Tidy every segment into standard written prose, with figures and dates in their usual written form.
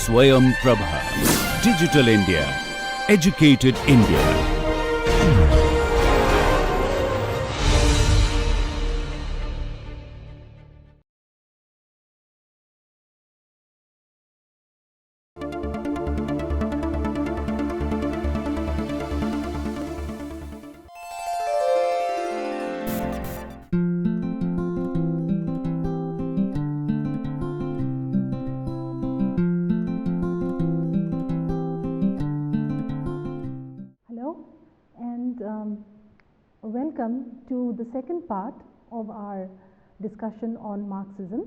Swayam Prabha. Digital India. Educated India. Welcome to the second part of our discussion on Marxism.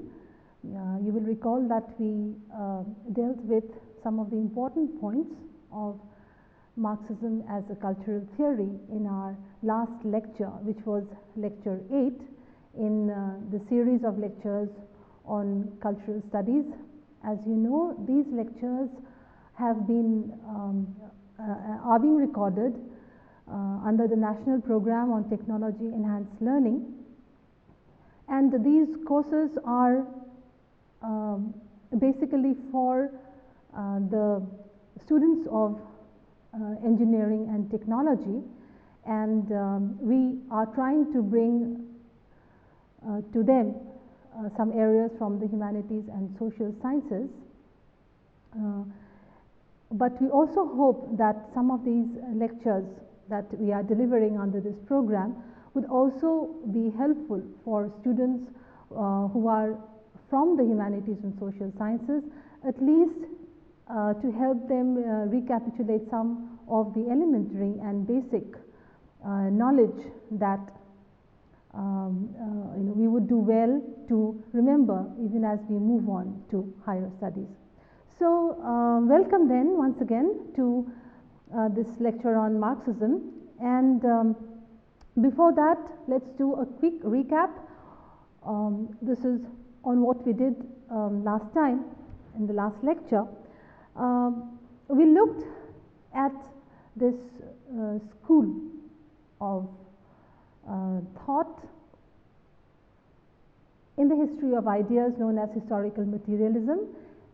You will recall that we dealt with some of the important points of Marxism as a cultural theory in our last lecture, which was lecture 8 in the series of lectures on cultural studies. As you know, these lectures have been are being recorded under the National Program on Technology Enhanced Learning, and these courses are basically for the students of engineering and technology, and we are trying to bring to them some areas from the humanities and social sciences. But we also hope that some of these lectures that we are delivering under this program would also be helpful for students who are from the humanities and social sciences, at least to help them recapitulate some of the elementary and basic knowledge that we would do well to remember even as we move on to higher studies. So welcome then once again to this lecture on Marxism, and before that, let's do a quick recap. This is on what we did last time in the last lecture. We looked at this school of thought in the history of ideas known as historical materialism,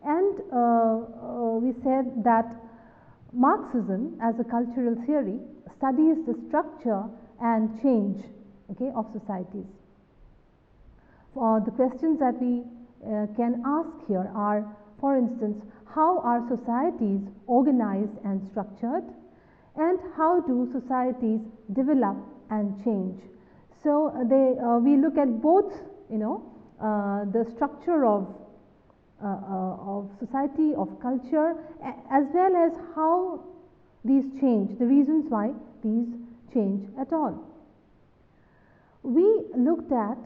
and we said that Marxism as a cultural theory studies the structure and change, of societies. The questions that we can ask here are, for instance, how are societies organized and structured, and how do societies develop and change? So we look at both, the structure of society, of culture, as well as how these change, the reasons why these change at all. We looked at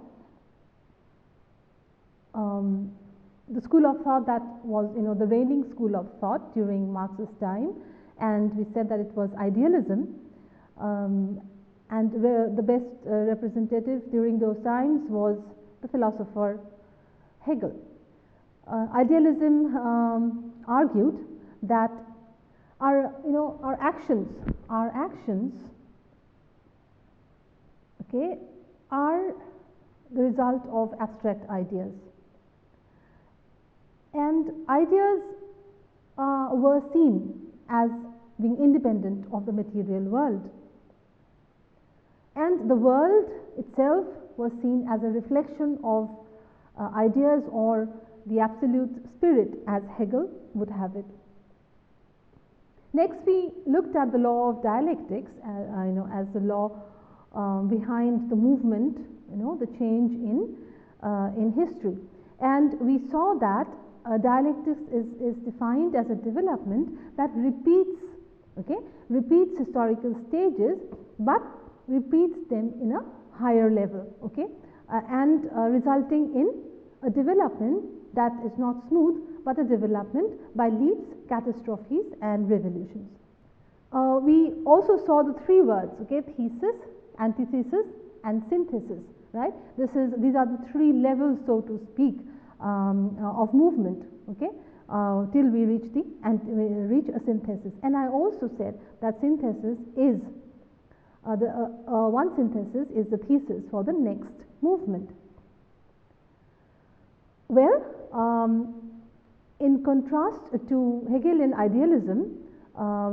the school of thought that was, the reigning school of thought during Marx's time, and we said that it was idealism, and the best representative during those times was the philosopher Hegel. Idealism argued that our actions, are the result of abstract ideas, and ideas were seen as being independent of the material world, and the world itself was seen as a reflection of ideas, or the absolute spirit, as Hegel would have it. Next, we looked at the law of dialectics, as the law behind the movement, the change in history, and we saw that dialectics is defined as a development that repeats historical stages, but repeats them in a higher level, and resulting in a development that is not smooth, but a development by leaps, catastrophes, and revolutions. We also saw the three words, thesis, antithesis, and synthesis, right? These are the three levels, so to speak, of movement, till we reach a synthesis. And I also said that synthesis is one synthesis is the thesis for the next movement. Well, In contrast to Hegelian idealism,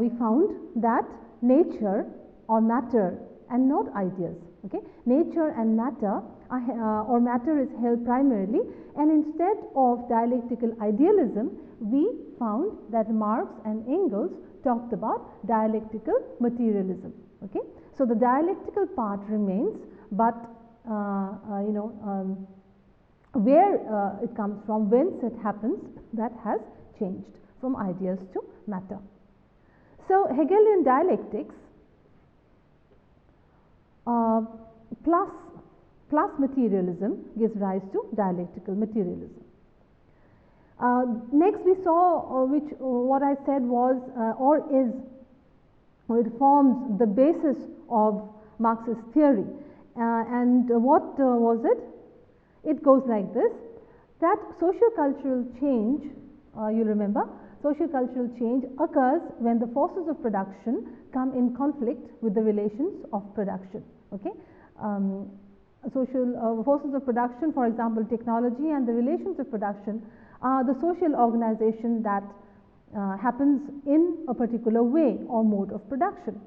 we found that nature or matter and not ideas, okay, nature and matter or matter is held primarily, and instead of dialectical idealism, we found that Marx and Engels talked about dialectical materialism. Okay, so the dialectical part remains, but where it comes from, whence it happens, that has changed from ideas to matter. So Hegelian dialectics plus materialism gives rise to dialectical materialism. Next we saw what I said was or it forms the basis of Marxist theory, and what was it? It goes like this, that socio-cultural change, you remember, socio-cultural change occurs when the forces of production come in conflict with the relations of production. Okay, social forces of production, for example technology, and the relations of production are the social organization that happens in a particular way or mode of production.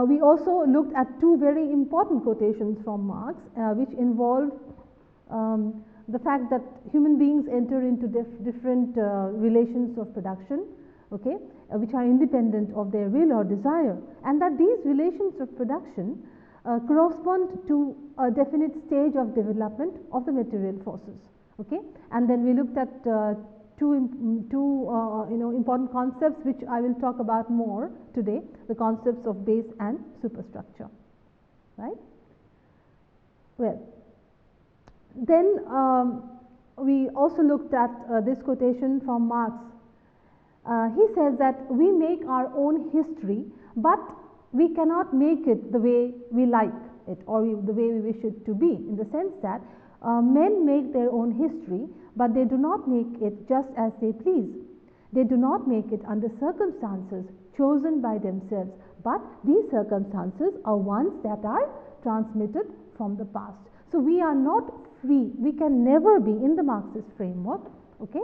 We also looked at two very important quotations from Marx, which involve the fact that human beings enter into different relations of production, okay, which are independent of their will or desire, and that these relations of production correspond to a definite stage of development of the material forces. Okay, and then we looked at two important concepts which I will talk about more today, the concepts of base and superstructure, right? Well, then we also looked at this quotation from Marx. He says that we make our own history, but we cannot make it the way we like it or the way we wish it to be, in the sense that men make their own history, but they do not make it just as they please. They do not make it under circumstances chosen by themselves, but these circumstances are ones that are transmitted from the past. So we are not free. We can never be, in the Marxist framework, okay,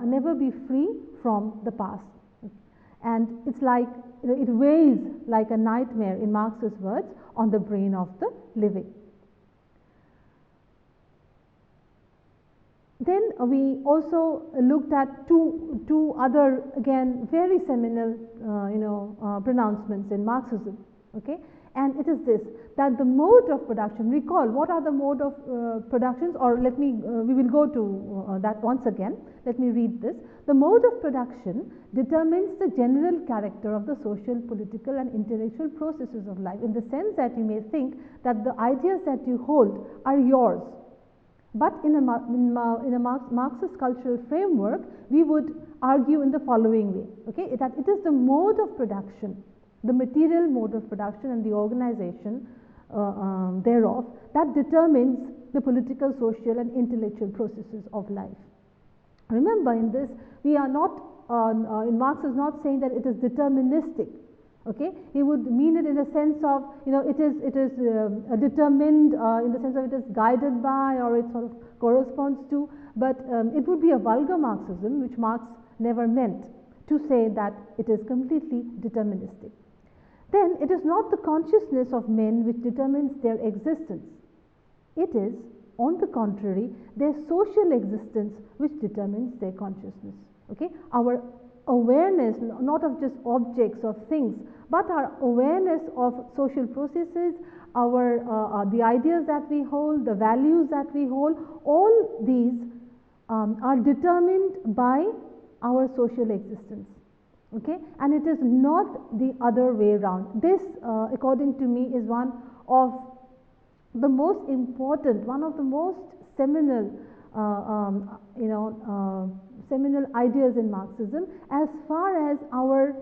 never be free from the past. And it's like, it weighs like a nightmare, in Marx's words, on the brain of the living. Then we also looked at two other, again, very seminal pronouncements in Marxism, okay, and it is this, that the mode of production, recall what are the mode of productions, or we will go to that once again. Let me read this. The mode of production determines the general character of the social, political and intellectual processes of life, in the sense that you may think that the ideas that you hold are yours. But in a Marxist cultural framework, we would argue in the following way, okay, that it is the mode of production, the material mode of production and the organization thereof, that determines the political, social and intellectual processes of life. Remember, in this, we are not, in Marx is not saying that it is deterministic. Okay, he would mean it in the sense of, it is determined in the sense of it is guided by, or it sort of corresponds to, but it would be a vulgar Marxism, which Marx never meant, to say that it is completely deterministic. Then it is not the consciousness of men which determines their existence. It is, on the contrary, their social existence which determines their consciousness. Okay, our awareness, not of just objects or things, but our awareness of social processes, the ideas that we hold, the values that we hold, all these are determined by our social existence. Okay, and it is not the other way around. This, according to me, is one of the most important, one of the most seminal seminal ideas in Marxism, as far as our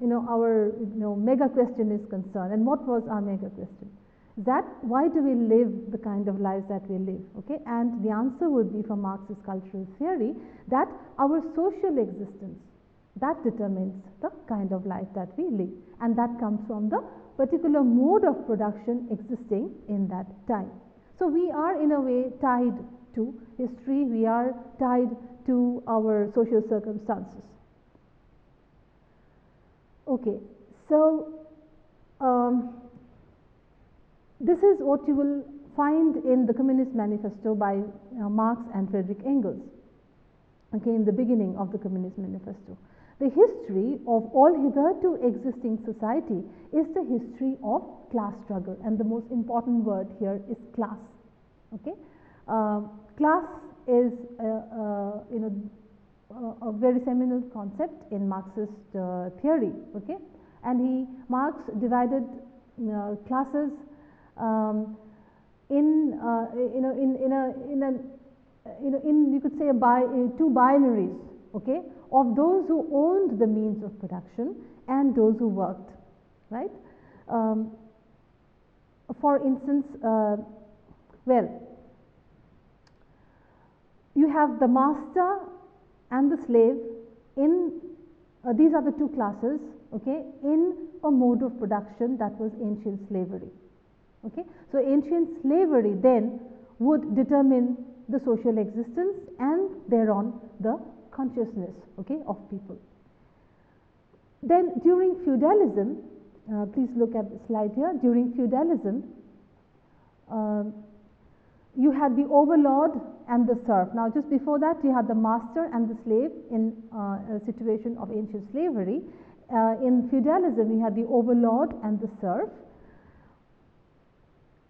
mega question is concerned. And what was our mega question? That why do we live the kind of lives that we live? Okay, and the answer would be, from Marxist cultural theory, that our social existence, that determines the kind of life that we live, and that comes from the particular mode of production existing in that time. So we are in a way tied to history, we are tied to our social circumstances. Okay, so this is what you will find in the Communist Manifesto by Marx and Friedrich Engels, okay, in the beginning of the Communist Manifesto. The history of all hitherto existing society is the history of class struggle, and the most important word here is class. Okay, class is a very seminal concept in Marxist theory. Okay, and Marx divided classes you could say two binaries. Okay, of those who owned the means of production and those who worked, right? For instance, you have the master and the slave in these are the two classes, okay, in a mode of production that was ancient slavery. Okay, so ancient slavery then would determine the social existence and thereon the consciousness, okay, of people. Then during feudalism, please look at the slide here. During feudalism, you had the overlord and the serf. Now, just before that, you had the master and the slave in a situation of ancient slavery. In feudalism, you had the overlord and the serf.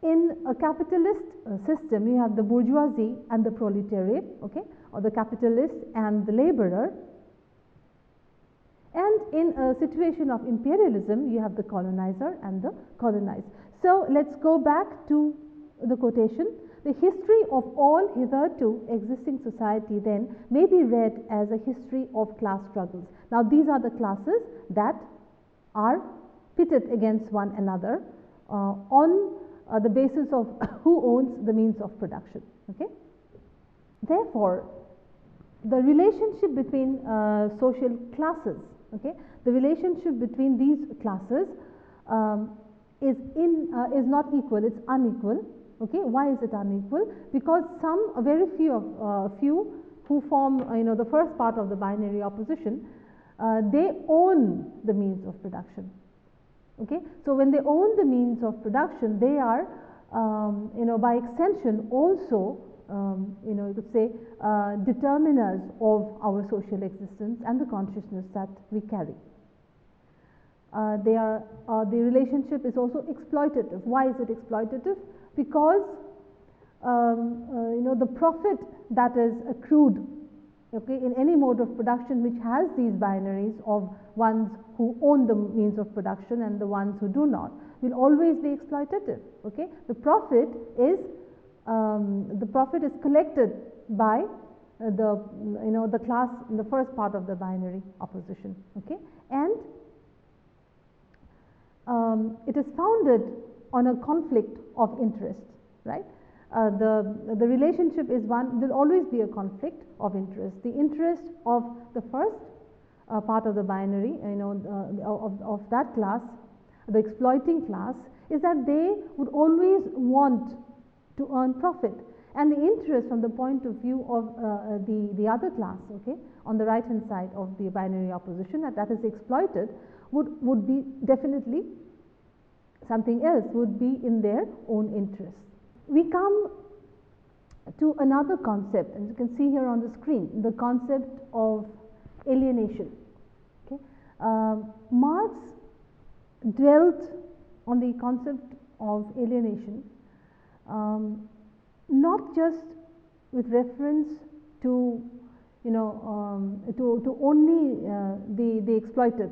In a capitalist system, you have the bourgeoisie and the proletariat, okay, or the capitalist and the laborer. And in a situation of imperialism, you have the colonizer and the colonized. So let's go back to the quotation. The history of all hitherto existing society then may be read as a history of class struggles. Now, these are the classes that are pitted against one another on the basis of who owns the means of production. Okay? Therefore, the relationship between social classes, okay, the relationship between these classes is not equal, it's unequal. Okay, why is it unequal? Because a very few who form the first part of the binary opposition, they own the means of production. Okay, so when they own the means of production, they are by extension also you could say determiners of our social existence and the consciousness that we carry. The relationship is also exploitative. Why is it exploitative? Because the profit that is accrued, okay, in any mode of production which has these binaries of ones who own the means of production and the ones who do not, will always be exploitative. Okay, the profit is collected by the class in the first part of the binary opposition. Okay, and it is founded on a conflict of interest, right? The relationship is one, there will always be a conflict of interest. The interest of the first part of the binary, of that class, the exploiting class, is that they would always want to earn profit. And the interest from the point of view of the other class, okay, on the right hand side of the binary opposition, that is exploited, would be definitely something else, would be in their own interest. We come to another concept, and you can see here on the screen, the concept of alienation. Okay? Marx dwelt on the concept of alienation, not just with reference to to only the exploited.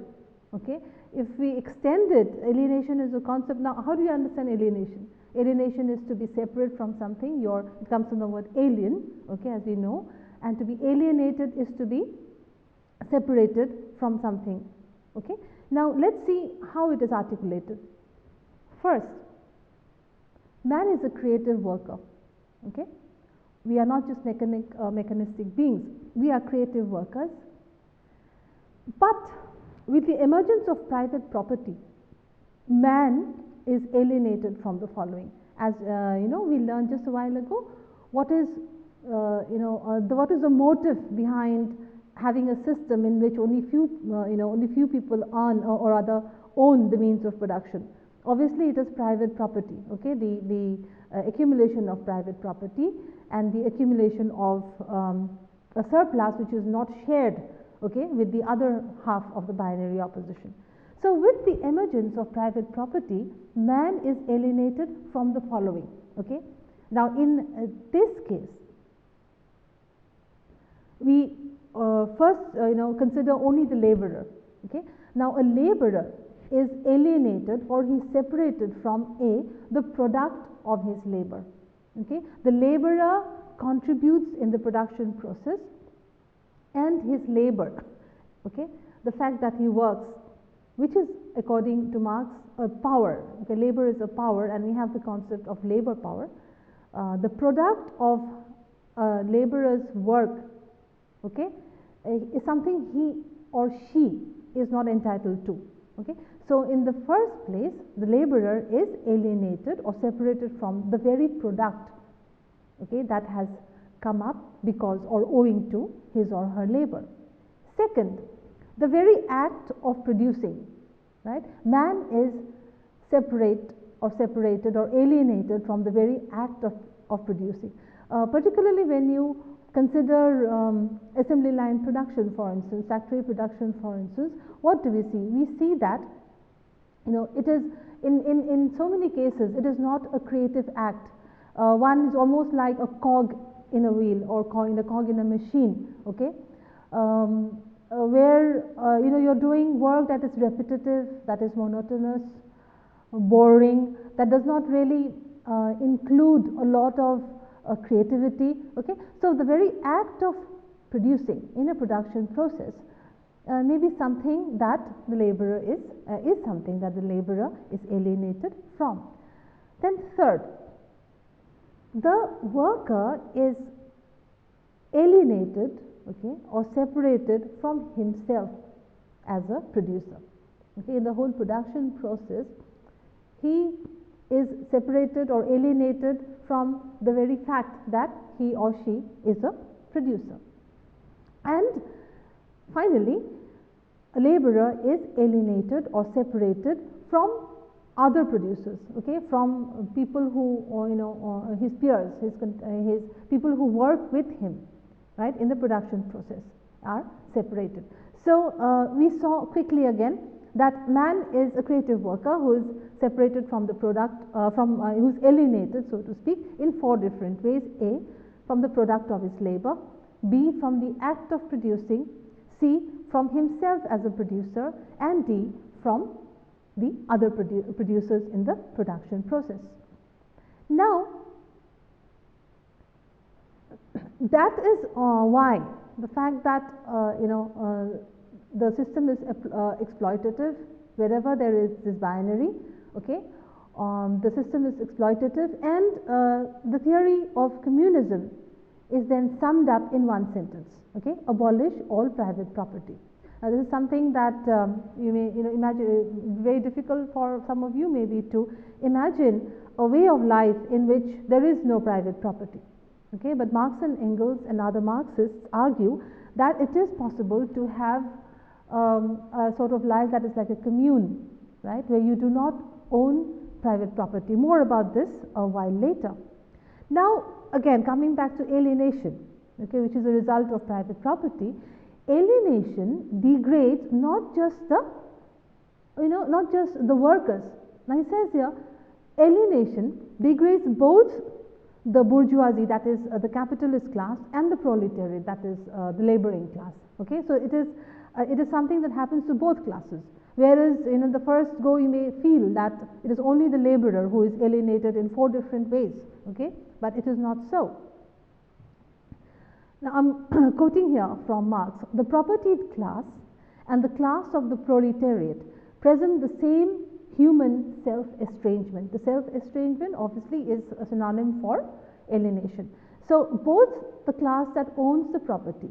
Okay, if we extend it, alienation is a concept. Now, how do you understand alienation? Alienation is to be separate from something. It comes from the word alien, okay, as we know, and to be alienated is to be separated from something. Okay, now let's see how it is articulated. First, man is a creative worker. Okay, we are not just mechanistic beings. We are creative workers. But with the emergence of private property, man is alienated from the following. As we learned just a while ago, what is what is the motive behind having a system in which only few people earn or rather own the means of production? Obviously, it is private property. Okay, the accumulation of private property and the accumulation of a surplus which is not shared, okay, with the other half of the binary opposition. So, with the emergence of private property, man is alienated from the following. Okay, now in this case, we first consider only the laborer. Okay, now a laborer is alienated, or he is separated from the product of his labor. Okay, the laborer contributes in the production process, and his labor, okay, the fact that he works, which is according to Marx a power. Okay, labor is a power, and we have the concept of labor power. The product of laborer's work, okay, is something he or she is not entitled to. Okay, so in the first place, the laborer is alienated or separated from the very product, okay, that has come up because or owing to his or her labor. Second, the very act of producing, right? Man is separated or alienated from the very act of producing. Particularly when you consider assembly line production, for instance, factory production, for instance, what do we see? We see that it is in so many cases it is not a creative act. One is almost like a cog in a wheel or cog in a machine. Okay, where you're doing work that is repetitive, that is monotonous, boring, that does not really include a lot of creativity. Okay, so the very act of producing in a production process may be something that the laborer is something that the laborer is alienated from. Then third, the worker is alienated, okay, or separated from himself as a producer. Okay, in the whole production process, he is separated or alienated from the very fact that he or she is a producer. And finally, a laborer is alienated or separated from other producers, okay, from people who, his peers, his people who work with him, right, in the production process are separated. So we saw quickly again that man is a creative worker who is separated from the product, who is alienated, so to speak, in four different ways. A, from the product of his labor; B, from the act of producing; C, from himself as a producer; and D, from the other producers in the production process. Now, that is why the fact that the system is exploitative wherever there is this binary. Okay, the system is exploitative, and the theory of communism is then summed up in one sentence. Okay, abolish all private property. This is something that you may imagine, very difficult for some of you maybe to imagine a way of life in which there is no private property. Okay, but Marx and Engels and other Marxists argue that it is possible to have a sort of life that is like a commune, right, where you do not own private property. More about this a while later. Now, again, coming back to alienation, okay, which is a result of private property. Alienation degrades not just the workers. Now he says here, alienation degrades both the bourgeoisie, that is the capitalist class, and the proletariat, that is the laboring class. Okay, so it is something that happens to both classes. Whereas in the first go you may feel that it is only the laborer who is alienated in four different ways. Okay, but it is not so. Now, I'm quoting here from Marx: the propertied class and the class of the proletariat present the same human self-estrangement. The self-estrangement obviously is a synonym for alienation. So, both the class that owns the property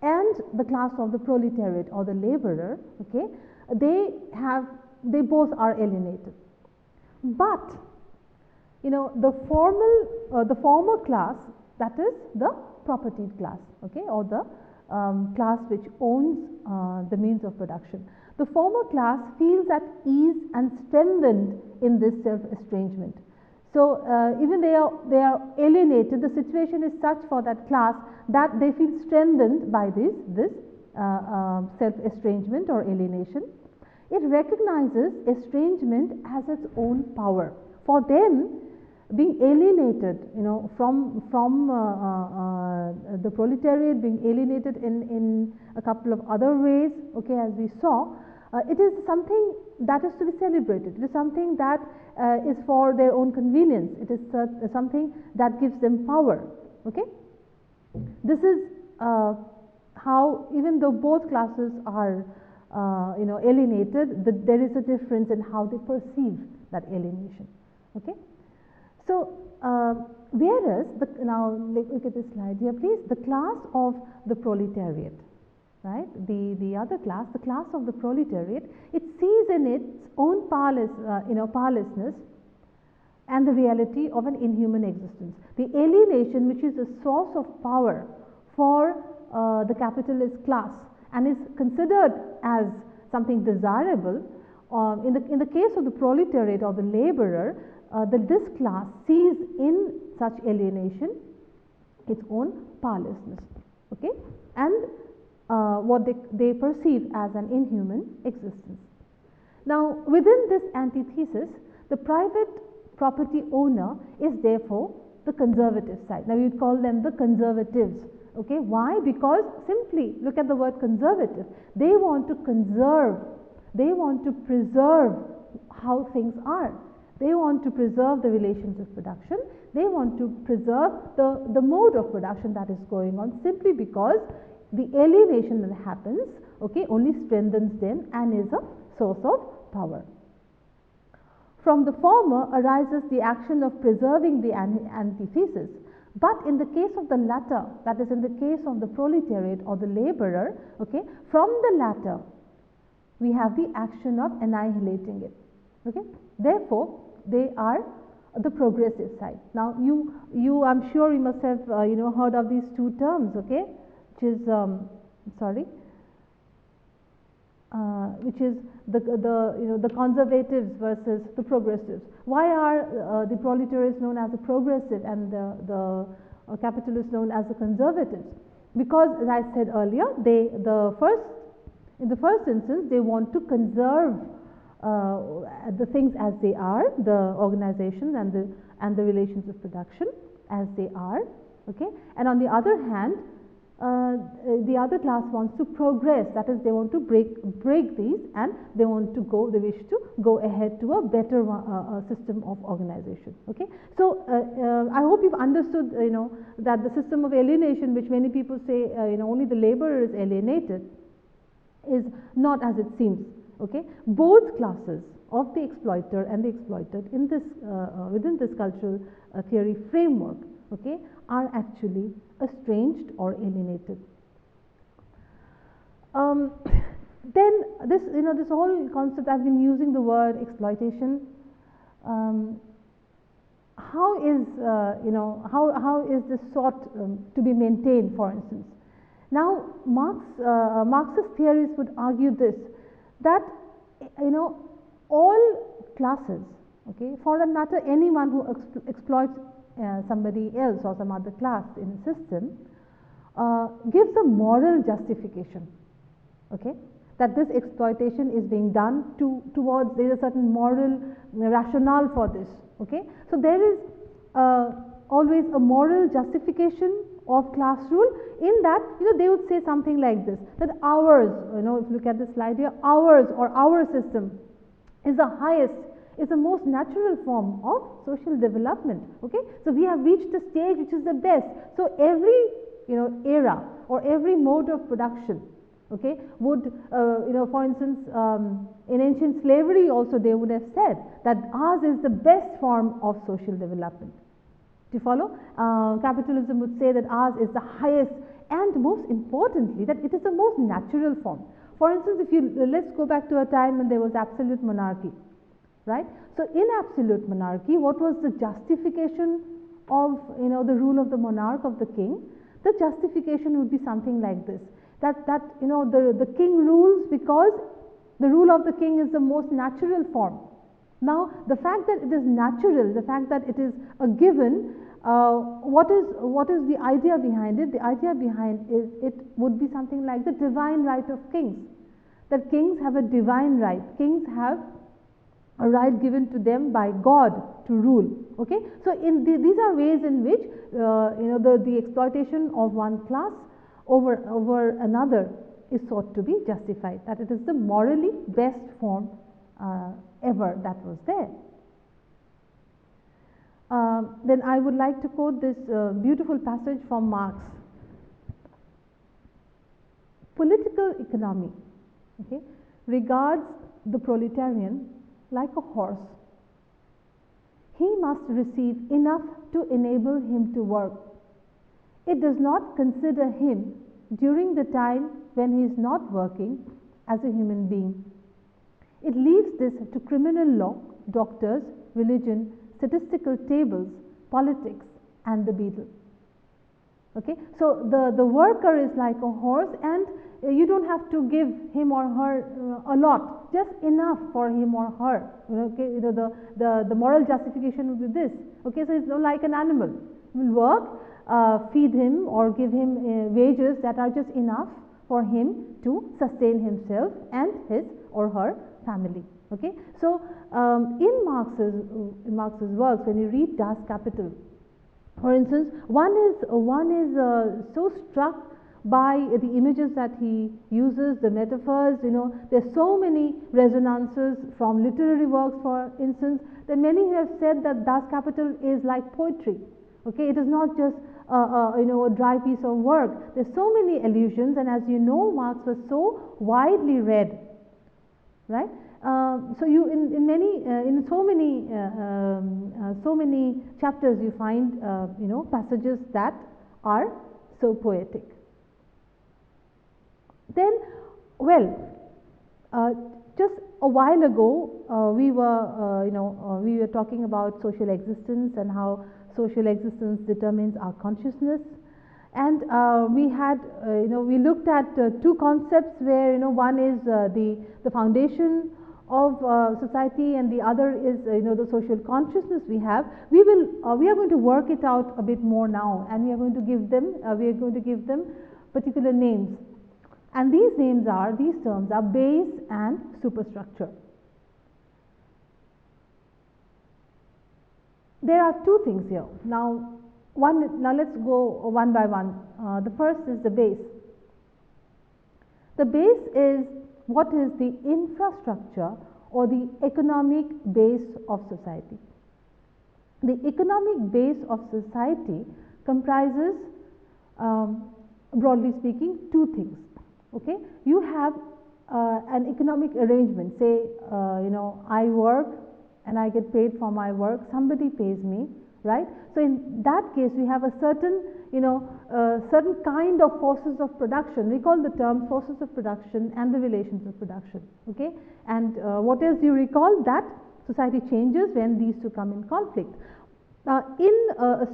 and the class of the proletariat or the laborer, okay, they both are alienated. But the former class that is the propertied class, okay, or the class which owns the means of production. The former class feels at ease and strengthened in this self-estrangement. So, even they are alienated, the situation is such for that class that they feel strengthened by this self-estrangement or alienation. It recognizes estrangement as its own power. For them, being alienated, from the proletariat, being alienated in a couple of other ways, okay, as we saw, it is something that is to be celebrated. It is something that is for their own convenience. It is something that gives them power. Okay, this is how, even though both classes are alienated, there is a difference in how they perceive that alienation. Okay, so whereas now look at this slide here, please. The class of the proletariat, right? The other class, the class of the proletariat, it sees in its own powerlessness and the reality of an inhuman existence. The alienation, which is a source of power for the capitalist class and is considered as something desirable, in the case of the proletariat or the laborer, this class sees in such alienation its own powerlessness, okay, and what they perceive as an inhuman existence. Now, within this antithesis, the private property owner is therefore the conservative side. Now, we would call them the conservatives. Okay, why? Because simply look at the word conservative. They want to conserve, they want to preserve how things are. They want to preserve the relations of production. They want to preserve the mode of production that is going on, simply because the alienation that happens, okay, only strengthens them and is a source of power. From the former arises the action of preserving the antithesis. But in the case of the latter, that is in the case of the proletariat or the laborer, okay, from the latter we have the action of annihilating it. Okay, therefore they are the progressive side. Now, you I'm sure you must have heard of these two terms, okay, which is which is the conservatives versus the progressives. Why are the proletariats known as the progressive and the capitalists known as the conservatives? Because, as I said earlier, in the first instance, they want to conserve the things as they are, the organization and the relations of production as they are. Okay, and on the other hand, the other class wants to progress, that is, they want to break these, and they wish to go ahead to a better system of organization. Okay, so I hope you've understood that the system of alienation, which many people say only the laborer is alienated, is not as it seems. Okay, both classes of the exploiter and the exploited in this within this cultural theory framework, okay, are actually estranged or alienated. Then this whole concept, I've been using the word exploitation. How is this sought to be maintained, for instance? Now, Marxist theories would argue this, that all classes, okay, for that matter anyone who exploits somebody else or some other class in a system, gives a moral justification, okay, that this exploitation is being done towards, there is a certain moral rationale for this. Okay, so there is always a moral justification of class rule, in that they would say something like this, that ours, if you look at the slide here, ours or our system is the highest, is the most natural form of social development. Okay, so we have reached a stage which is the best. So every era or every mode of production, okay, would for instance in ancient slavery also they would have said that ours is the best form of social development. Do you follow? Capitalism would say that ours is the highest, and most importantly that it is the most natural form. For instance, let's go back to a time when there was absolute monarchy, right? So in absolute monarchy, what was the justification of the rule of the monarch, of the king, the justification would be something like this, that the king rules because the rule of the king is the most natural form. Now the fact that it is natural, the fact that it is a given, what is the idea behind it? The idea behind it would be something like the divine right of kings, that kings have a divine right, kings have a right given to them by God to rule. Okay, so these are ways in which the exploitation of one class over another is sought to be justified, that it is the morally best form ever that was there. Then I would like to quote this beautiful passage from Marx. Political economy, okay, regards the proletarian like a horse. He must receive enough to enable him to work. It does not consider him during the time when he is not working as a human being. It leaves this to criminal law, doctors, religion, statistical tables, politics, and the beadle. Okay, so the worker is like a horse, and you don't have to give him or her a lot, just enough for him or her. Okay, the moral justification would be this. Okay, so it's like an animal. You will work, feed him or give him wages that are just enough for him to sustain himself and his or her family. Okay, so in Marx's works, when you read Das Kapital, for instance, one is so struck by the images that he uses, the metaphors. There's so many resonances from literary works, for instance, that many have said that Das Kapital is like poetry. Okay, it is not just a dry piece of work. There's so many allusions, and as you know, Marx was so widely read, right? So you in so many chapters you find passages that are so poetic. Then, just a while ago we were talking about social existence and how social existence determines our consciousness. And we looked at two concepts where one is the foundation of society, and the other is the social consciousness we have. We are going to work it out a bit more now, and we are going to give them particular names. And these terms are base and superstructure. There are two things here. Now let's go one by one. The first is the base. The base is what is the infrastructure or the economic base of society. The economic base of society comprises, broadly speaking, two things. Okay, you have an economic arrangement. Say, I work and I get paid for my work. Somebody pays me, right? So in that case, we have a certain kind of forces of production. We call the term forces of production and the relations of production. Okay, and what else do you recall? That society changes when these two come in conflict. In a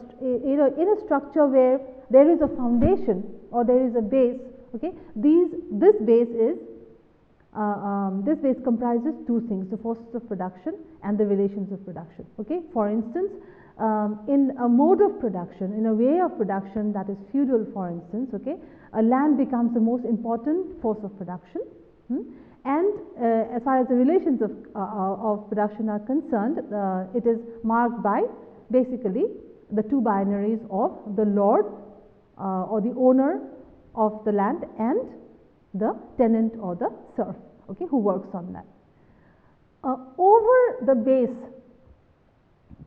structure where there is a foundation or there is a base, okay, this base comprises two things: the forces of production and the relations of production. Okay, for instance, in a mode of production, in a way of production that is feudal, for instance, okay, land becomes the most important force of production. And as far as the relations of production are concerned, it is marked by basically the two binaries of the lord or the owner of the land and the tenant or the serf, okay, who works on that. Over the base,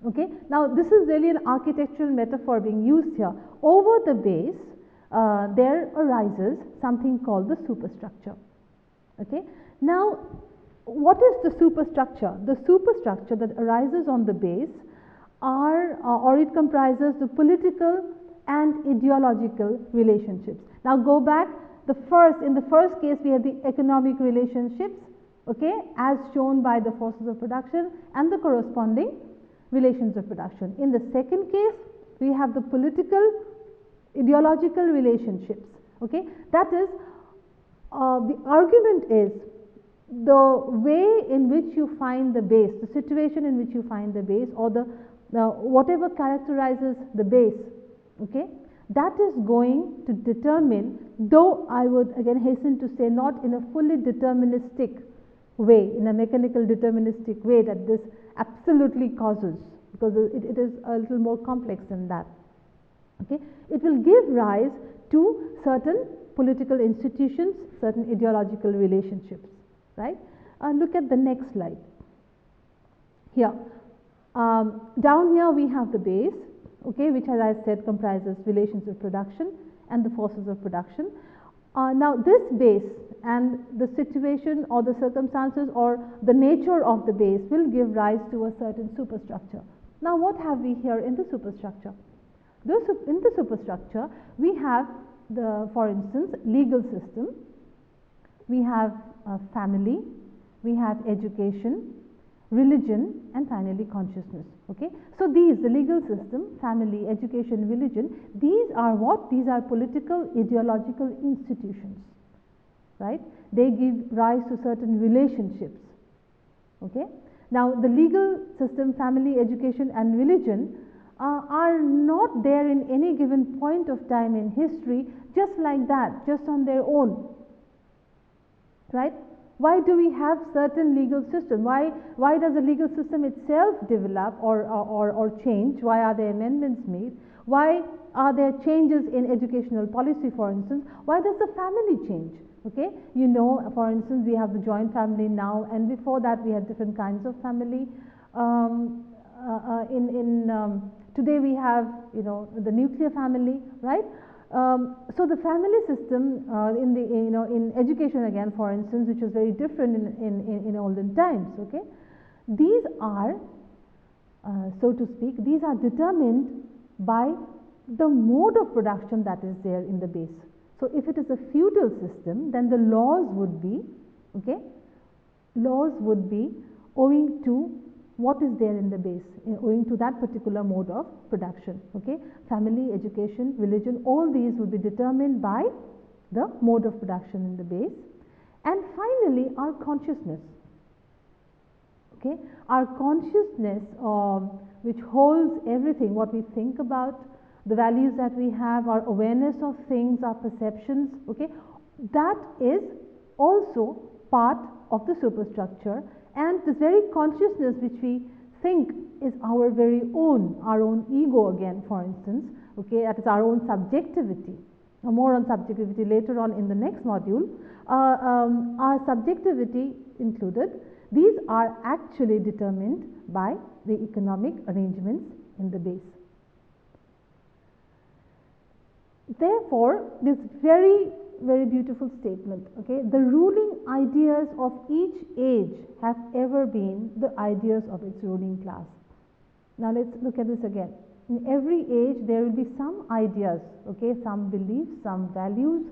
okay, now this is really an architectural metaphor being used here. Over the base, there arises something called the superstructure. Okay, now what is the superstructure? The superstructure that arises on the base or it comprises the political and ideological relationships. Now go back. In the first case, we have the economic relationships, okay, as shown by the forces of production and the corresponding relations of production. In the second case, We have the political, ideological relationships. Okay, that is, the argument is the way in which you find the base, the situation in which you find the base, or the whatever characterizes the base. Okay, that is going to determine, though I would again hasten to say, not in a fully deterministic way, in a mechanical deterministic way that this absolutely causes, because it is a little more complex than that. Okay, it will give rise to certain political institutions, certain ideological relationships, right? Look at the next slide. Here, down here we have the base, okay, which, as I said, comprises relations of production and the forces of production. Now this base and the situation or the circumstances or the nature of the base will give rise to a certain superstructure. Now what have we here in the superstructure? In the superstructure we have the, for instance, legal system, we have family, we have education, religion, and finally consciousness. Okay, so these, the legal system, family, education, religion, these are what? These are political, ideological institutions, right? They give rise to certain relationships. Okay, now the legal system, family, education, and religion are not there in any given point of time in history, just like that, just on their own, right? Why do we have certain legal system? Why does the legal system itself develop or change? Why are there amendments made? Why are there changes in educational policy, for instance? Why does the family change? Okay, you know, for instance, we have the joint family now, and before that we had different kinds of family. Today we have, you know, the nuclear family, right? So the family system in education, again, for instance, which was very different in olden times. Okay, these are, so to speak, these are determined by the mode of production that is there in the base. So if it is a feudal system, then the laws would be, okay, laws would be owing to what is there in the base, owing to that particular mode of production. Okay, family, education, religion, all these will be determined by the mode of production in the base. And finally, our consciousness. Okay, our consciousness, which holds everything, what we think about, the values that we have, our awareness of things, our perceptions. Okay, that is also part of the superstructure. And this very consciousness which we think is our very own, our own ego, again, for instance, okay, that is our own subjectivity. More on subjectivity later on in the next module. Our subjectivity included, these are actually determined by the economic arrangements in the base. Therefore, this very beautiful statement, okay, the ruling ideas of each age have ever been the ideas of its ruling class. Now let's look at this again. In every age there will be some ideas, okay, some beliefs, some values,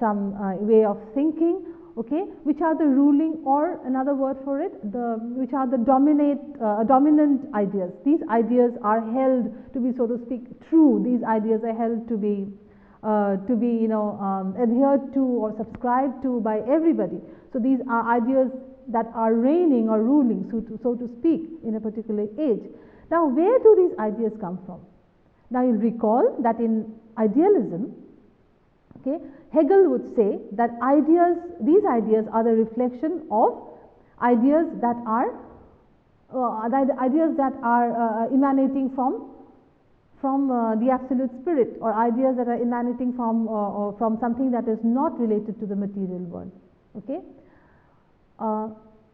some way of thinking, okay, which are the ruling, or another word for it, which are the dominant ideas. These ideas are held to be, so to speak, true. These ideas are held to be adhered to or subscribed to by everybody. So these are ideas that are reigning or ruling, so to speak, in a particular age. Now, where do these ideas come from? Now, you'll recall that in idealism, okay, Hegel would say that these ideas are the reflection of ideas that are emanating from the absolute spirit, or ideas that are emanating from something that is not related to the material world. Okay,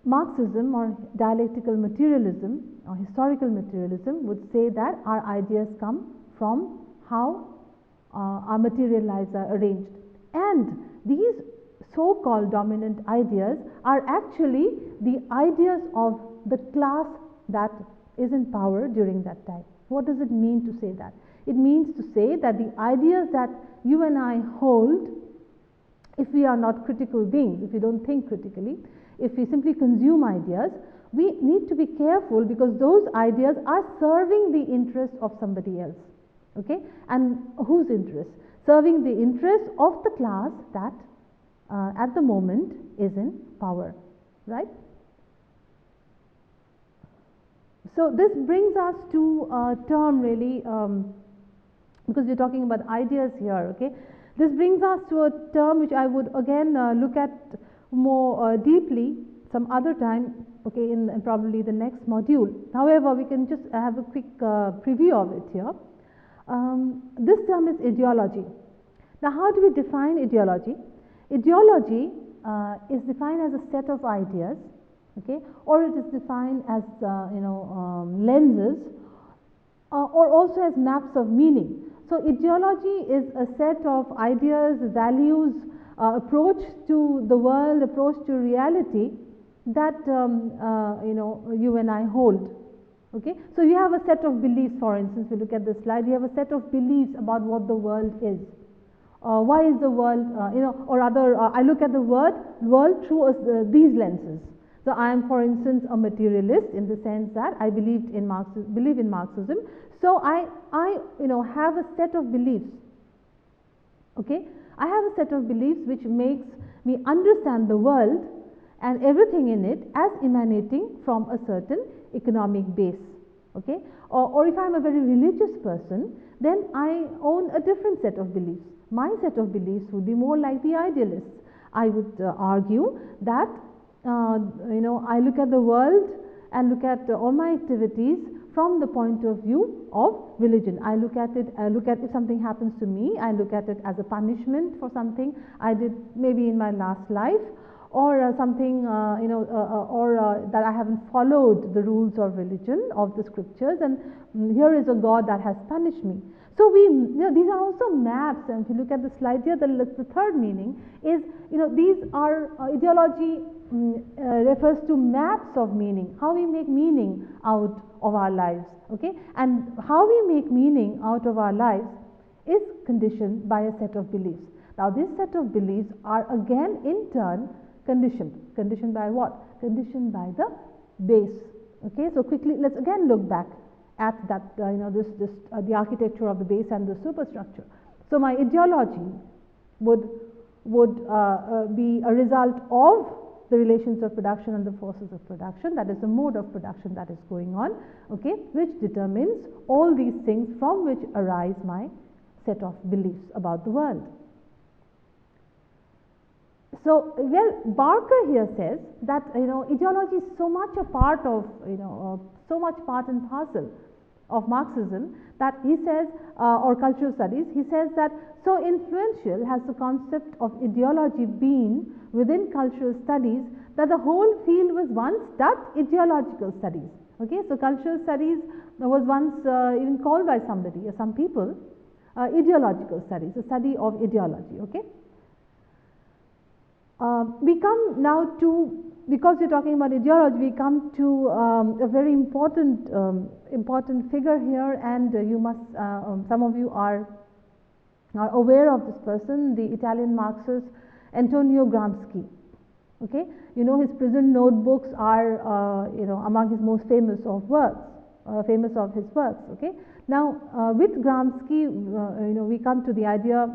Marxism or dialectical materialism or historical materialism would say that our ideas come from how our material lives are arranged, and these so-called dominant ideas are actually the ideas of the class that is in power during that time. What does it mean to say that? It means to say that the ideas that you and I hold, if we are not critical beings, if we don't think critically, if we simply consume ideas, we need to be careful because those ideas are serving the interest of somebody else. Okay, and whose interest? Serving the interest of the class that at the moment is in power, right? So this brings us to a term really, because we're talking about ideas here, okay? This brings us to a term which I would again look at more deeply some other time, okay, in probably the next module. However, we can just have a quick preview of it here. This term is ideology. Now, how do we define ideology? Ideology is defined as a set of ideas, okay, or it is defined as lenses, or also as maps of meaning. So ideology is a set of ideas, values, approach to the world, approach to reality that you and I hold. Okay, so you have a set of beliefs. For instance, we look at this slide. You have a set of beliefs about what the world is. Why is the world, or rather, I look at the world through these lenses. So I am, for instance, a materialist in the sense that I believe in Marxism. So I have a set of beliefs. Okay, I have a set of beliefs which makes me understand the world and everything in it as emanating from a certain economic base. Okay, or if I am a very religious person, then I own a different set of beliefs. My set of beliefs would be more like the idealists. I would argue that I look at the world and look at all my activities from the point of view of religion. I look at if something happens to me, I look at it as a punishment for something I did maybe in my last life, or something that I haven't followed the rules of religion, of the scriptures, and here is a God that has punished me. So these are also maps, and if you look at the slide here, the third meaning is, these are ideology refers to maps of meaning, how we make meaning out of our lives, okay? And how we make meaning out of our lives is conditioned by a set of beliefs. Now, this set of beliefs are again in turn conditioned by what? Conditioned by the base. Okay, so quickly let's again look back at that the architecture of the base and the superstructure. So my ideology would be a result of the relations of production and the forces of production, that is the mode of production that is going on, okay, which determines all these things from which arise my set of beliefs about the world. So, well, Barker here says that ideology is so much a part of so much part and parcel of Marxism that he says, or cultural studies, he says that so influential has the concept of ideology been within cultural studies that the whole field was once dubbed ideological studies. Okay, so cultural studies was once even called by somebody or some people ideological studies, a study of ideology. Okay. We come now to, because we're talking about ideology, we come to a very important figure here, and you must, some of you are aware of this person, the Italian Marxist Antonio Gramsci. Okay, his prison notebooks are among his most famous of his works. Okay, now with Gramsci, we come to the idea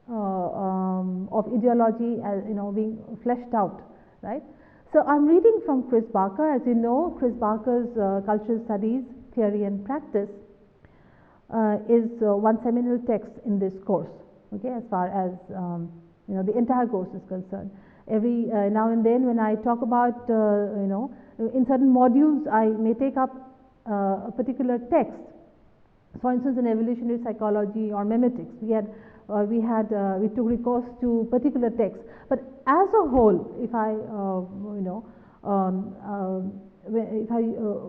of ideology as being fleshed out, right? So I'm reading from Chris Barker. As you know, Chris Barker's Cultural Studies Theory and Practice is one seminal text in this course. Okay, as far as the entire course is concerned. Every now and then, when I talk about in certain modules, I may take up a particular text. For instance, in evolutionary psychology or memetics, we took recourse to particular texts. But as a whole, if I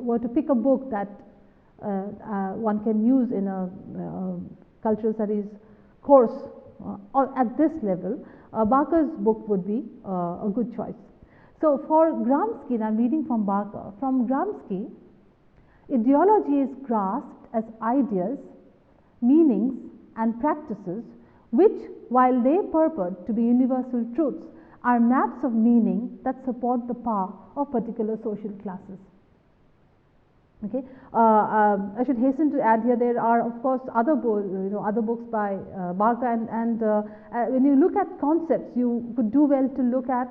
were to pick a book that one can use in a cultural studies course or at this level, Barker's book would be a good choice. So for Gramsci, and I'm reading from Barker, from Gramsci, ideology is grasped as ideas, meanings and practices which, while they purport to be universal truths, are maps of meaning that support the power of particular social classes. Okay, I should hasten to add here, there are of course other books by Barker, and when you look at concepts, you could do well to look at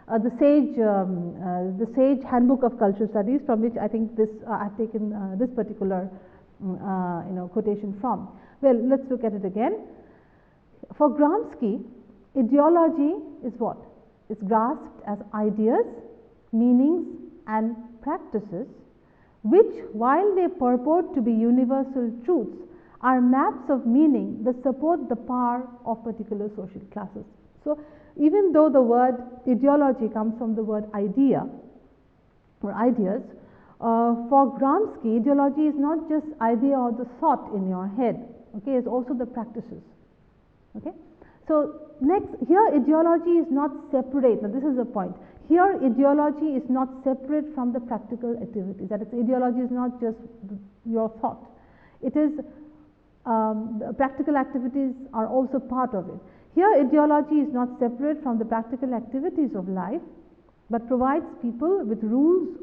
the Sage Handbook of Cultural Studies, from which I think this I've taken this particular quotation from. Well, let's look at it again. For Gramsci, ideology is what? It's grasped as ideas, meanings and practices which, while they purport to be universal truths, are maps of meaning that support the power of particular social classes. So, even though the word ideology comes from the word idea or ideas, for Gramsci, ideology is not just idea or the thought in your head, okay, it's also the practices. Okay. So, next, here ideology is not separate. Now, this is the point. Here ideology is not separate from the practical activities. That is, ideology is not just your thought. It is the practical activities are also part of it. Here ideology is not separate from the practical activities of life, but provides people with rules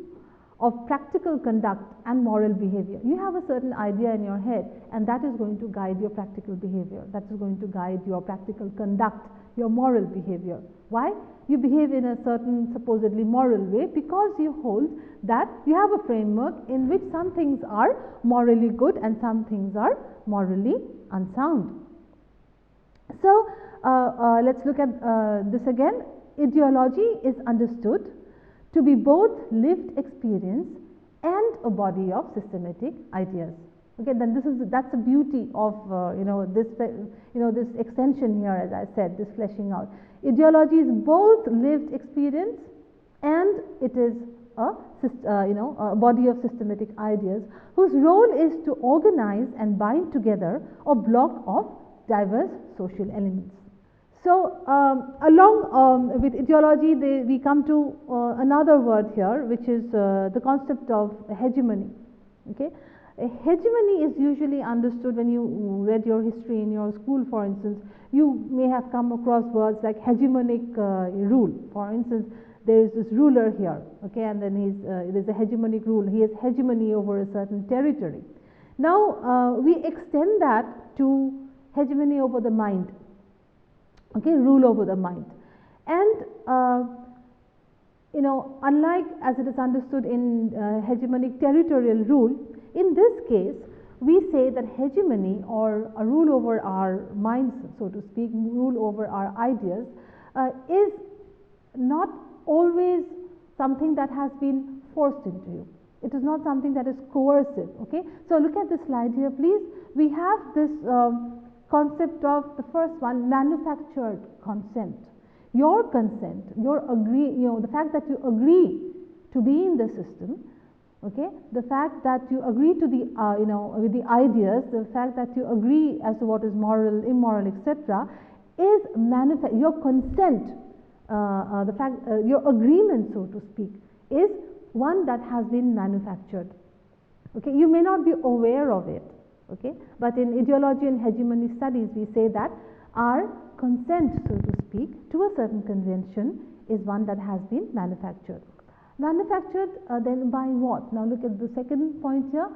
of practical conduct and moral behavior. You have a certain idea in your head, and that is going to guide your practical behavior. That is going to guide your practical conduct, your moral behavior. Why? You behave in a certain supposedly moral way because you hold that you have a framework in which some things are morally good and some things are morally unsound. So, let's look at this again. Ideology is understood to be both lived experience and a body of systematic ideas. Okay, then that's the beauty of this extension here, as I said, this fleshing out. Ideology is both lived experience and it is a body of systematic ideas whose role is to organize and bind together a block of diverse social elements. So, along with ideology, we come to another word here, which is the concept of hegemony. Okay, hegemony is usually understood when you read your history in your school. For instance, you may have come across words like hegemonic rule. For instance, there is this ruler here, okay, and then there's a hegemonic rule. He has hegemony over a certain territory. Now, we extend that to hegemony over the mind. Okay, rule over the mind, and unlike as it is understood in hegemonic territorial rule, in this case we say that hegemony, or a rule over our minds, so to speak, rule over our ideas, is not always something that has been forced into you. It is not something that is coercive. Okay, so look at this slide here, please. We have this concept of the first one, manufactured consent. Your consent, your agree, the fact that you agree to be in the system, okay, the fact that you agree to the with the ideas, the fact that you agree as to what is moral, immoral, etc., is your consent, the fact your agreement, so to speak, is one that has been manufactured. Okay, you may not be aware of it. Okay, but in ideology and hegemony studies, we say that our consent, so to speak, to a certain convention is one that has been manufactured. Manufactured then by what? Now look at the second point here.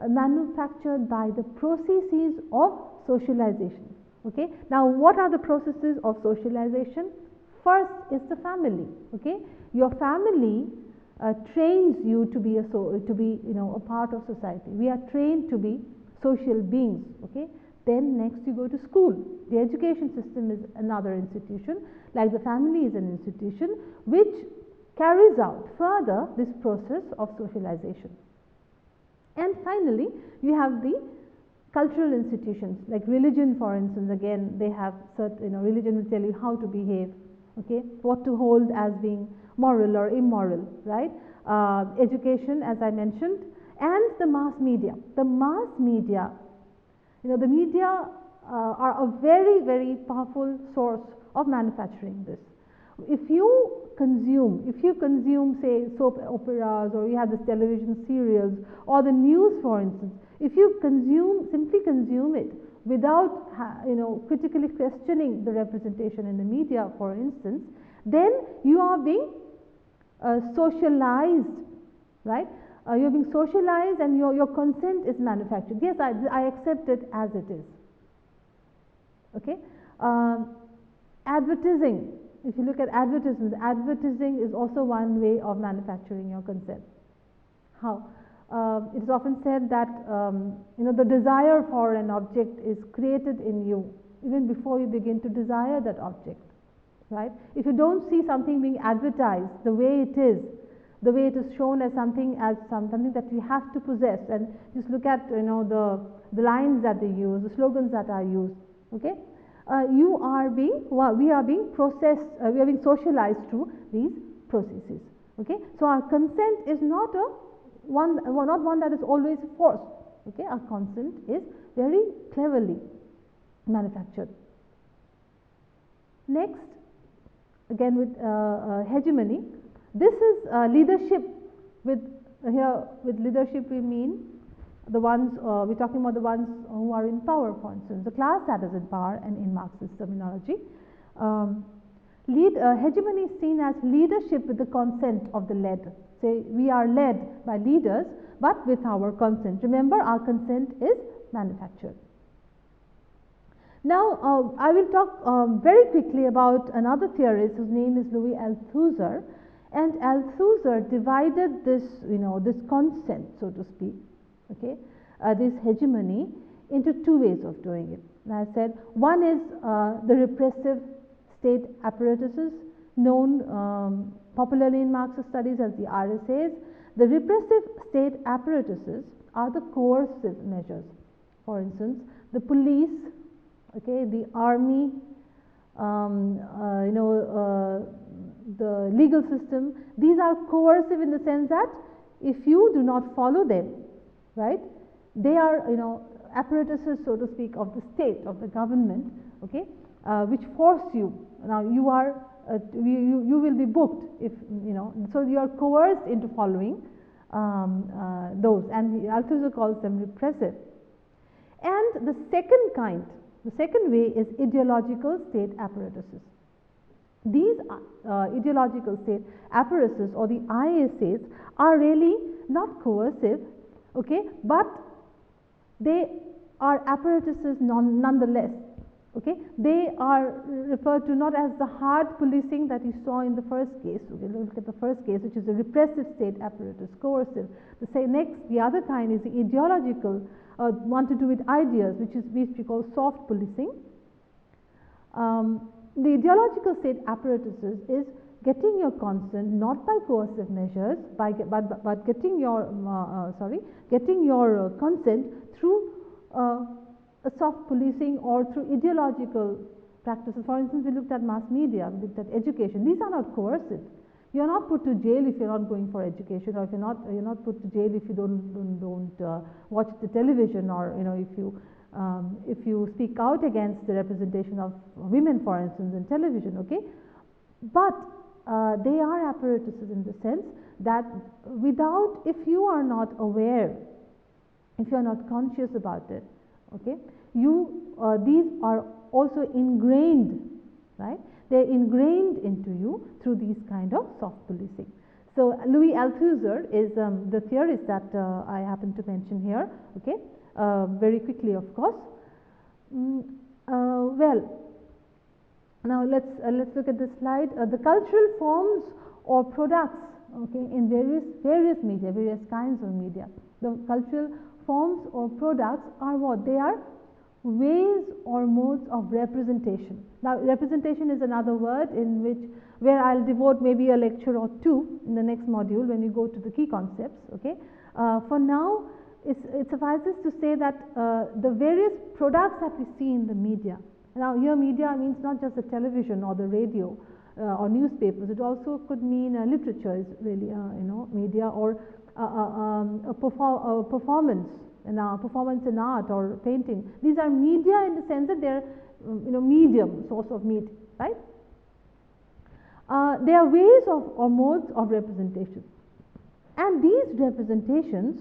Manufactured by the processes of socialization. Okay, now what are the processes of socialization? First is the family. Okay, your family trains you to be a part of society. We are trained to be social beings. Okay, then next you go to school. The education system is another institution, like the family is an institution which carries out further this process of socialization. And finally, you have the cultural institutions, like religion, for instance. Again, they have certain, religion will tell you how to behave, okay, what to hold as being moral or immoral, right? Education, as I mentioned, and the mass media. The mass media, the media are a very, very powerful source of manufacturing this. If you consume, say, soap operas, or you have this television serials, or the news, for instance, if you simply consume it without, critically questioning the representation in the media, for instance, then you are being socialized, right? You're being socialized and your consent is manufactured. Yes, I accept it as it is. Okay. Advertising, if you look at advertisements, advertising is also one way of manufacturing your consent. How? It is often said that the desire for an object is created in you even before you begin to desire that object, right? If you don't see something being advertised the way it is shown as something that you have to possess, and just look at the lines that they use, the slogans that are used. Okay, we are being processed, we are being socialized through these processes. Okay, so our consent is not one that is always forced. Okay, our consent is very cleverly manufactured. Next, again with hegemony, this is leadership. With leadership we mean the ones we're talking about, the ones who are in power, for instance, the class that is in power, and in Marxist terminology. Hegemony is seen as leadership with the consent of the led. Say we are led by leaders but with our consent. Remember, our consent is manufactured. Now I will talk very quickly about another theorist whose name is Louis Althusser, and Althusser divided this this consent, so to speak, okay, this hegemony, into two ways of doing it. And I said one is the repressive state apparatuses known popularly in Marxist studies as the RSAs. The repressive state apparatuses are the coercive measures. For instance, the police, okay, the army, the legal system. These are coercive in the sense that if you do not follow them, right, they are apparatuses, so to speak, of the state, of the government, okay, which force you. Now you are you will be booked if so you are coerced into following those, and Althusser calls them repressive. And the second way is ideological state apparatuses. These ideological state apparatuses, or the ISAs, are really not coercive, okay, but they are apparatuses nonetheless. Okay, they are referred to not as the hard policing that you saw in the first case. Okay, look at the first case, which is a repressive state apparatus, coercive. The other kind is the ideological, one to do with ideas, which we call soft policing. The ideological state apparatuses is getting your consent not by coercive measures, but getting your consent through a soft policing or through ideological practices. For instance, we looked at mass media, we looked at education. These are not coercive. You are not put to jail if you are not going for education, or if you're not put to jail if you don't watch the television, or if you speak out against the representation of women, for instance, in television. Okay, but they are apparatuses in the sense that if you are not aware, if you are not conscious about it, okay, these are also ingrained, right? They're ingrained into you through these kind of soft policing. So Louis Althusser is the theorist that I happen to mention here. Okay, very quickly, of course. Well, now let's look at this slide. The cultural forms or products, okay, in various media, various kinds of media. The cultural forms or products are what? They are ways or modes of representation. Now, representation is another word where I'll devote maybe a lecture or two in the next module when we go to the key concepts. Okay, for now, it suffices to say that the various products that we see in the media. Now, here media means not just the television or the radio or newspapers. It also could mean literature is really media, or a performance. Performance in art or painting. These are media in the sense that they're medium, source of media, right? They are ways or modes of representation, and these representations,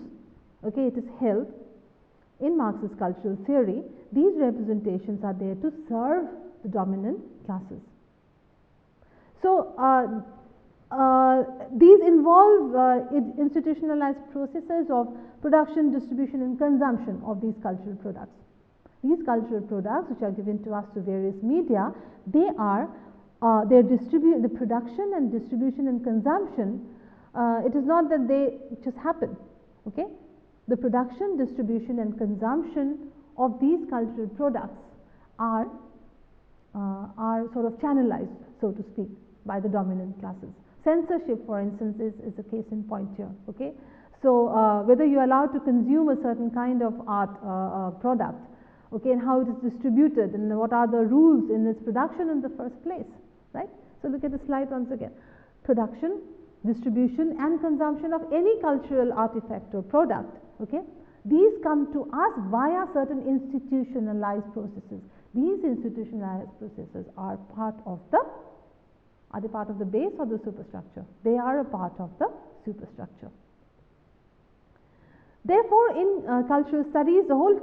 okay, it is held in Marxist cultural theory, these representations are there to serve the dominant classes. So, these involve institutionalized processes of production, distribution and consumption of these cultural products. These cultural products, which are given to us through various media, they are the production and distribution and consumption. It is not that they just happen. Okay, the production, distribution and consumption of these cultural products are sort of channelized, so to speak, by the dominant classes. Censorship, for instance, is a case in point here. Okay, so whether you are allowed to consume a certain kind of art product, okay, and how it is distributed and what are the rules in its production in the first place, right? So look at the slide once again. Production, distribution and consumption of any cultural artifact or product, okay, these come to us via certain institutionalized processes. These institutionalized processes are part of they part of the base or the superstructure? They are a part of the superstructure. Therefore, in cultural studies, the whole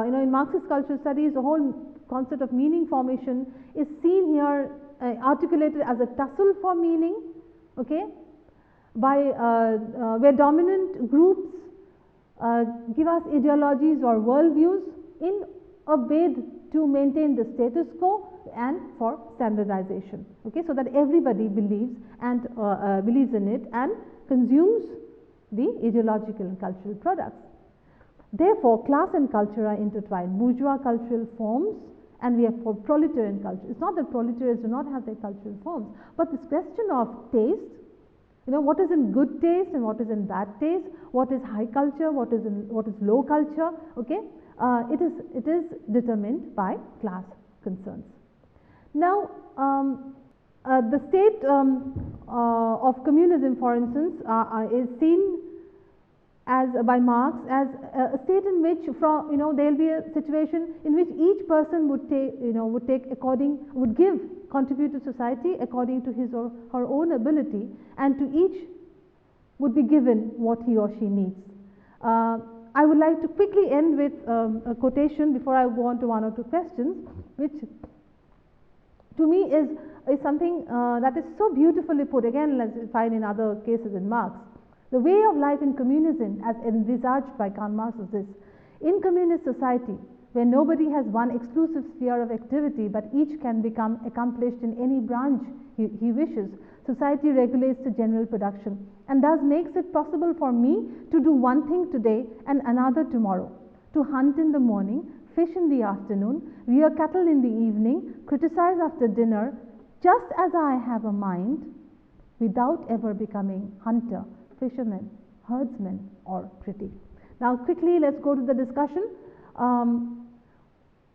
in Marxist cultural studies, the whole concept of meaning formation is seen here, articulated as a tussle for meaning, okay, by where dominant groups give us ideologies or worldviews in a bid to maintain the status quo and for standardization, okay, so that everybody believes and believes in it and consumes the ideological and cultural products. Therefore, class and culture are intertwined. Bourgeois cultural forms, and we have proletarian culture. It's not that proletarians do not have their cultural forms, but this question of taste, what is in good taste and what is in bad taste, what is high culture, what is low culture, okay, it is determined by class concerns. Now, the state of communism, for instance, is seen as by Marx as a state in which there will be a situation in which each person would contribute to society according to his or her own ability, and to each would be given what he or she needs. I would like to quickly end with a quotation before I go on to one or two questions, which to me is something that is so beautifully put, again as you find in other cases in Marx. The way of life in communism as envisaged by Karl Marx is this: in communist society, where nobody has one exclusive sphere of activity but each can become accomplished in any branch he wishes, society regulates the general production and thus makes it possible for me to do one thing today and another tomorrow, to hunt in the morning, fish in the afternoon, rear cattle in the evening, criticize after dinner, just as I have a mind, without ever becoming hunter, fisherman, herdsman or critic. Now quickly let's go to the discussion.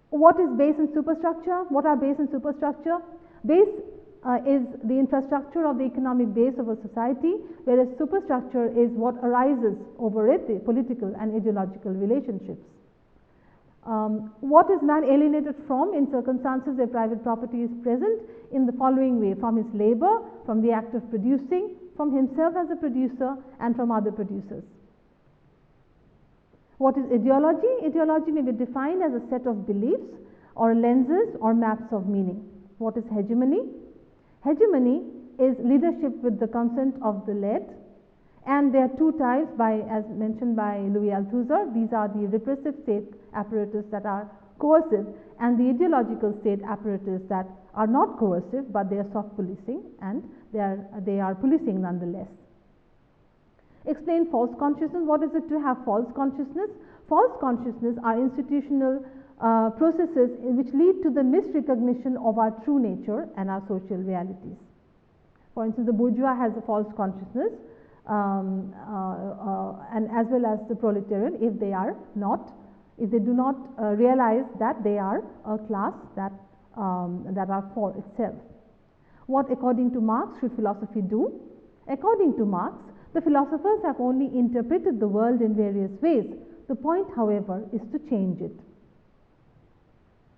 What is base and superstructure? What are base and superstructure? Base is the infrastructure of the economic base of a society, whereas superstructure is what arises over it, the political and ideological relationships. What is man alienated from in circumstances where private property is present? In the following way: from his labor, from the act of producing, from himself as a producer, and from other producers. What is ideology? Ideology may be defined as a set of beliefs or lenses or maps of meaning. What is hegemony? Hegemony is leadership with the consent of the led, and there are two types, as mentioned by Louis Althusser. These are the repressive state apparatus that are coercive, and the ideological state apparatus that are not coercive but they are soft policing, and they are policing nonetheless. Explain false consciousness. What is it to have false consciousness? False consciousness are institutional processes which lead to the misrecognition of our true nature and our social realities. For instance, the bourgeois has a false consciousness, and as well as the proletarian, if they do not realize that they are a class that are for itself. What, according to Marx, should philosophy do? According to Marx, the philosophers have only interpreted the world in various ways. The point, however, is to change it.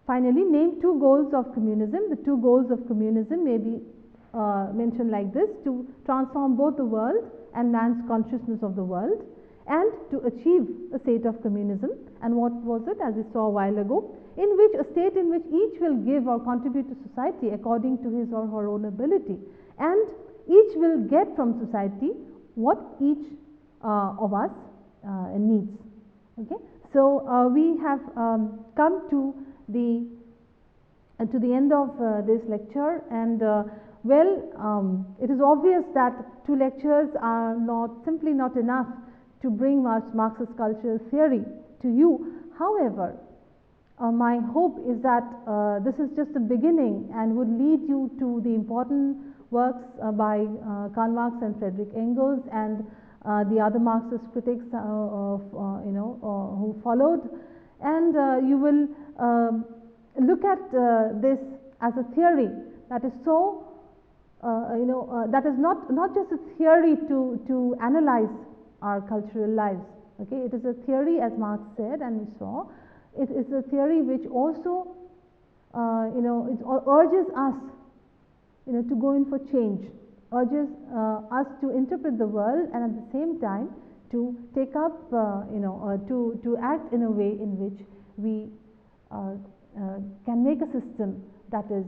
Finally, name two goals of communism. The two goals of communism may be mentioned like this: to transform both the world and man's consciousness of the world, and to achieve a state of communism. And what was it? As we saw a while ago, a state in which each will give or contribute to society according to his or her own ability, and each will get from society what each of us needs. Okay, so we have come to the end of this lecture, and it is obvious that 2 lectures are simply not enough to bring Marxist cultural theory to you. However, my hope is that this is just a beginning and would lead you to the important works by Karl Marx and Friedrich Engels and the other Marxist critics who followed, and you will look at this as a theory that is so that is not just a theory to analyze our cultural lives. Okay, it is a theory, as Marx said, and we saw. It is a theory which also it urges us to go in for change, urges us to interpret the world, and at the same time to take up to act in a way in which we can make a system that is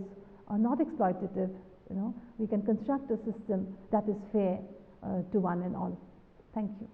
not exploitative. We can construct a system that is fair to one and all. Thank you.